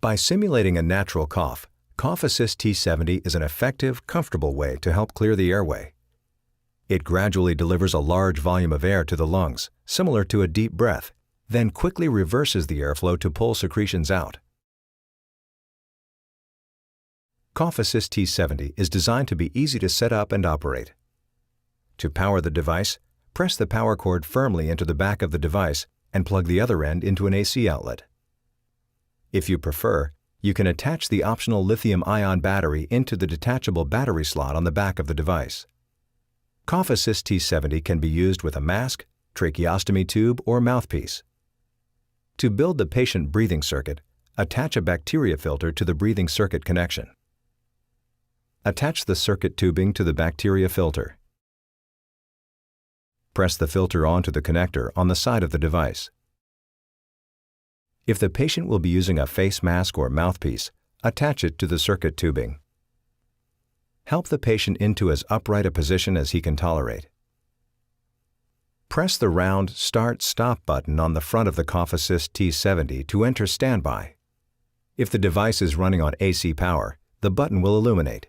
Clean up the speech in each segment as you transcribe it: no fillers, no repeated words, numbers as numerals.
By simulating a natural cough, Cough Assist T70 is an effective, comfortable way to help clear the airway. It gradually delivers a large volume of air to the lungs, similar to a deep breath, then quickly reverses the airflow to pull secretions out. Cough Assist T70 is designed to be easy to set up and operate. To power the device, press the power cord firmly into the back of the device and plug the other end into an AC outlet. If you prefer, you can attach the optional lithium-ion battery into the detachable battery slot on the back of the device. Cough Assist T70 can be used with a mask, tracheostomy tube, or mouthpiece. To build the patient breathing circuit, attach a bacteria filter to the breathing circuit connection. Attach the circuit tubing to the bacteria filter. Press the filter onto the connector on the side of the device. If the patient will be using a face mask or mouthpiece, attach it to the circuit tubing. Help the patient into as upright a position as he can tolerate. Press the round Start/Stop button on the front of the Cough Assist T70 to enter standby. If the device is running on AC power, the button will illuminate.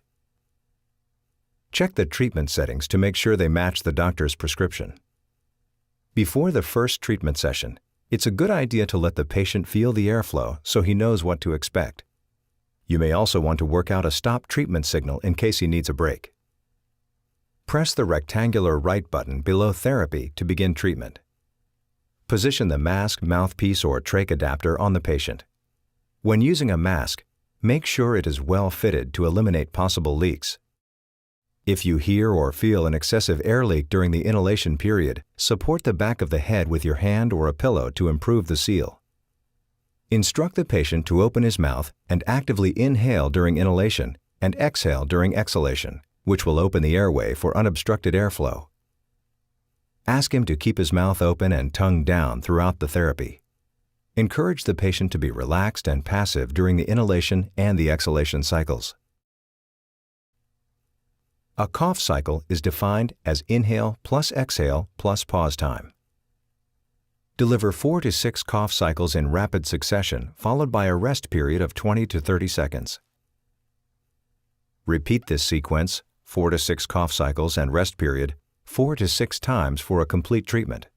Check the treatment settings to make sure they match the doctor's prescription. Before the first treatment session, it's a good idea to let the patient feel the airflow so he knows what to expect. You may also want to work out a stop treatment signal in case he needs a break. Press the rectangular right button below Therapy to begin treatment. Position the mask, mouthpiece, or trach adapter on the patient. When using a mask, make sure it is well fitted to eliminate possible leaks. If you hear or feel an excessive air leak during the inhalation period, support the back of the head with your hand or a pillow to improve the seal. Instruct the patient to open his mouth and actively inhale during inhalation and exhale during exhalation, which will open the airway for unobstructed airflow. Ask him to keep his mouth open and tongue down throughout the therapy. Encourage the patient to be relaxed and passive during the inhalation and the exhalation cycles. A cough cycle is defined as inhale plus exhale plus pause time. Deliver 4 to 6 cough cycles in rapid succession, followed by a rest period of 20 to 30 seconds. Repeat this sequence, 4 to 6 cough cycles and rest period, 4 to 6 times for a complete treatment.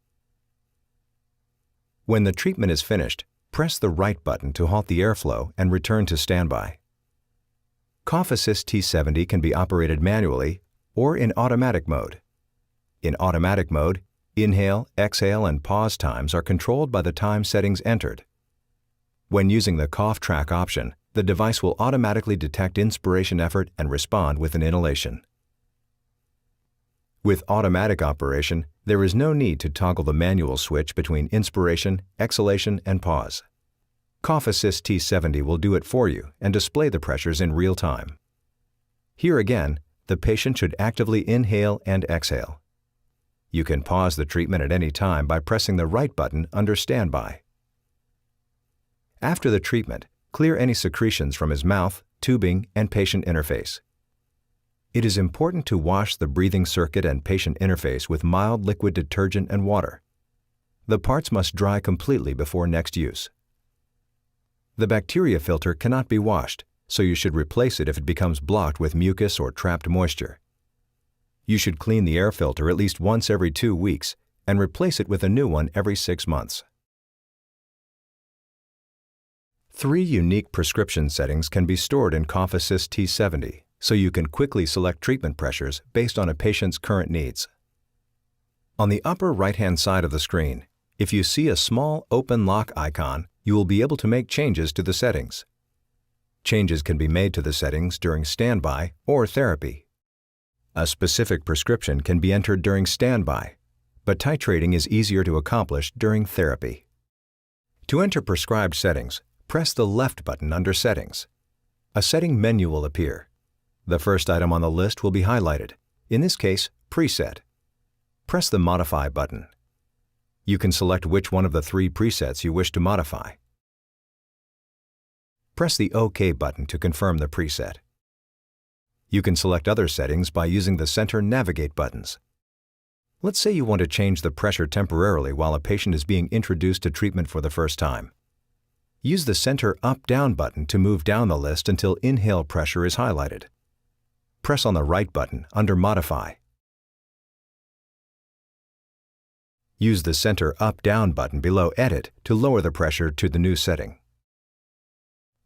When the treatment is finished, press the right button to halt the airflow and return to standby. Cough Assist T70 can be operated manually or in automatic mode. In automatic mode, inhale, exhale, and pause times are controlled by the time settings entered. When using the cough track option, the device will automatically detect inspiration effort and respond with an inhalation. With automatic operation, there is no need to toggle the manual switch between inspiration, exhalation, and pause. Cough Assist T70 will do it for you and display the pressures in real time. Here again, the patient should actively inhale and exhale. You can pause the treatment at any time by pressing the right button under Standby. After the treatment, clear any secretions from his mouth, tubing, and patient interface. It is important to wash the breathing circuit and patient interface with mild liquid detergent and water. The parts must dry completely before next use. The bacteria filter cannot be washed, so you should replace it if it becomes blocked with mucus or trapped moisture. You should clean the air filter at least once every 2 weeks and replace it with a new one every 6 months. 3 unique prescription settings can be stored in Cough Assist T70, so you can quickly select treatment pressures based on a patient's current needs. On the upper right-hand side of the screen, if you see a small open lock icon, you will be able to make changes to the settings. Changes can be made to the settings during standby or therapy. A specific prescription can be entered during standby, but titrating is easier to accomplish during therapy. To enter prescribed settings, press the left button under Settings. A setting menu will appear. The first item on the list will be highlighted, in this case, Preset. Press the Modify button. You can select which one of the 3 presets you wish to modify. Press the OK button to confirm the preset. You can select other settings by using the center Navigate buttons. Let's say you want to change the pressure temporarily while a patient is being introduced to treatment for the first time. Use the center up-down button to move down the list until inhale pressure is highlighted. Press on the right button under Modify. Use the center up-down button below Edit to lower the pressure to the new setting.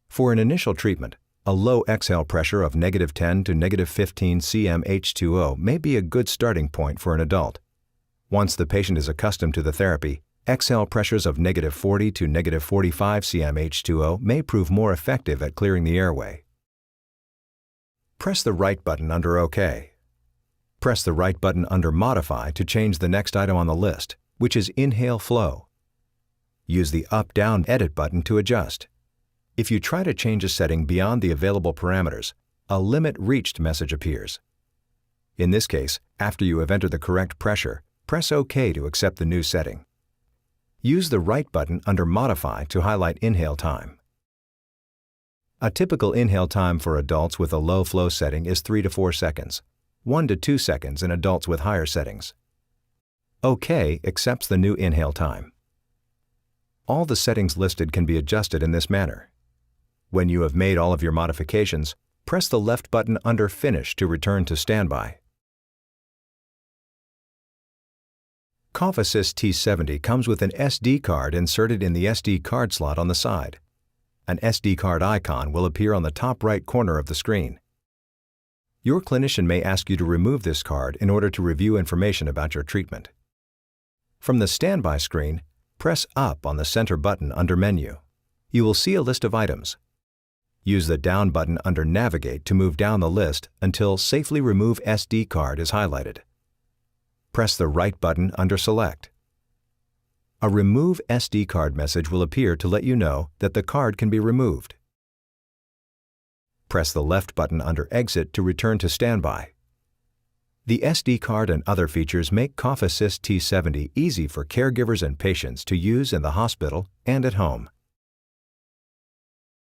For an initial treatment, a low exhale pressure of -10 to -15 cm H2O may be a good starting point for an adult. Once the patient is accustomed to the therapy, exhale pressures of -40 to -45 cm H2O may prove more effective at clearing the airway. Press the right button under OK. Press the right button under Modify to change the next item on the list, which is Inhale Flow. Use the up-down Edit button to adjust. If you try to change a setting beyond the available parameters, a Limit Reached message appears. In this case, after you have entered the correct pressure, press OK to accept the new setting. Use the right button under Modify to highlight inhale time. A typical inhale time for adults with a low flow setting is 3 to 4 seconds, 1 to 2 seconds in adults with higher settings. OK accepts the new inhale time. All the settings listed can be adjusted in this manner. When you have made all of your modifications, press the left button under Finish to return to standby. Cough Assist T70 comes with an SD card inserted in the SD card slot on the side. An SD card icon will appear on the top right corner of the screen. Your clinician may ask you to remove this card in order to review information about your treatment. From the standby screen, press Up on the center button under Menu. You will see a list of items. Use the down button under Navigate to move down the list until Safely Remove SD Card is highlighted. Press the right button under Select. A Remove SD Card message will appear to let you know that the card can be removed. Press the left button under Exit to return to standby. The SD card and other features make Cough Assist T70 easy for caregivers and patients to use in the hospital and at home.